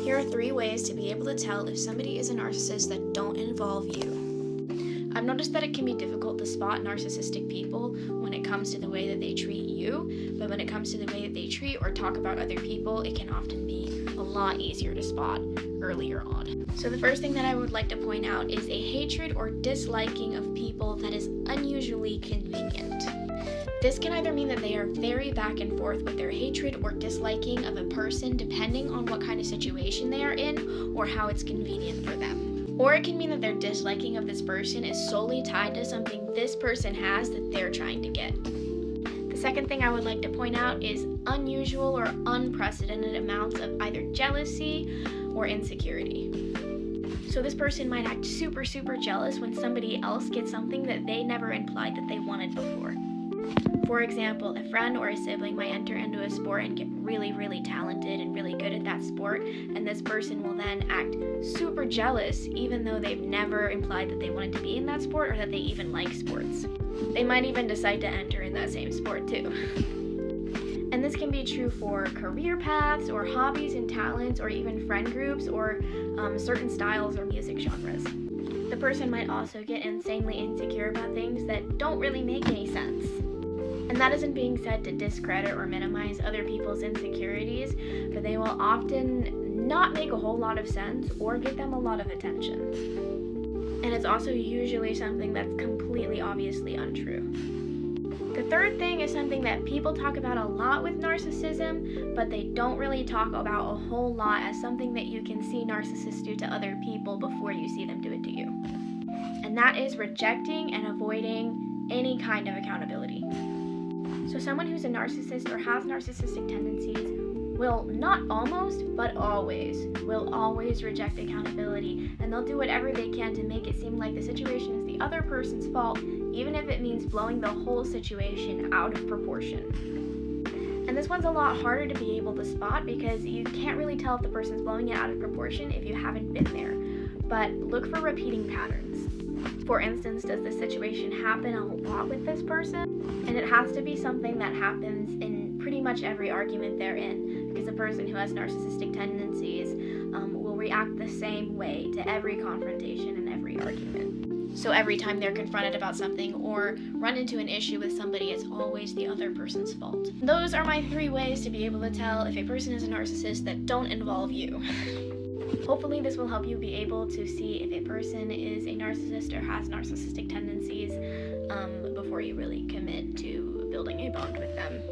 Here are 3 ways to be able to tell if somebody is a narcissist that don't involve you. I've noticed that it can be difficult to spot narcissistic people when it comes to the way that they treat you, but when it comes to the way that they treat or talk about other people, it can often be a lot easier to spot earlier on. So the first thing that I would like to point out is a hatred or disliking of people that is unusually convenient. This can either mean that they are very back and forth with their hatred or disliking of a person depending on what kind of situation they are in or how it's convenient for them. Or it can mean that their disliking of this person is solely tied to something this person has that they're trying to get. The second thing I would like to point out is unusual or unprecedented amounts of either jealousy or insecurity. So this person might act super jealous when somebody else gets something that they never implied that they wanted before. For example, a friend or a sibling might enter into a sport and get really talented and really good at that sport, and this person will then act super jealous even though they've never implied that they wanted to be in that sport or that they even like sports. They might even decide to enter in that same sport too. And this can be true for career paths or hobbies and talents or even friend groups or certain styles or music genres. The person might also get insanely insecure about things that don't really make any sense. And that isn't being said to discredit or minimize other people's insecurities, but they will often not make a whole lot of sense or get them a lot of attention. And it's also usually something that's completely obviously untrue. The third thing is something that people talk about a lot with narcissism, but they don't really talk about a whole lot as something that you can see narcissists do to other people before you see them do it to you. And that is rejecting and avoiding any kind of accountability. So someone who's a narcissist or has narcissistic tendencies will not almost, but will always reject accountability, and they'll do whatever they can to make it seem like the situation is the other person's fault, even if it means blowing the whole situation out of proportion. And this one's a lot harder to be able to spot because you can't really tell if the person's blowing it out of proportion if you haven't been there. But look for repeating patterns. For instance, does this situation happen a lot with this person? And it has to be something that happens in pretty much every argument they're in, because a person who has narcissistic tendencies will react the same way to every confrontation and every argument. So every time they're confronted about something or run into an issue with somebody, it's always the other person's fault. Those are my 3 ways to be able to tell if a person is a narcissist that don't involve you. Hopefully this will help you be able to see if a person is a narcissist or has narcissistic tendencies before you really commit to building a bond with them.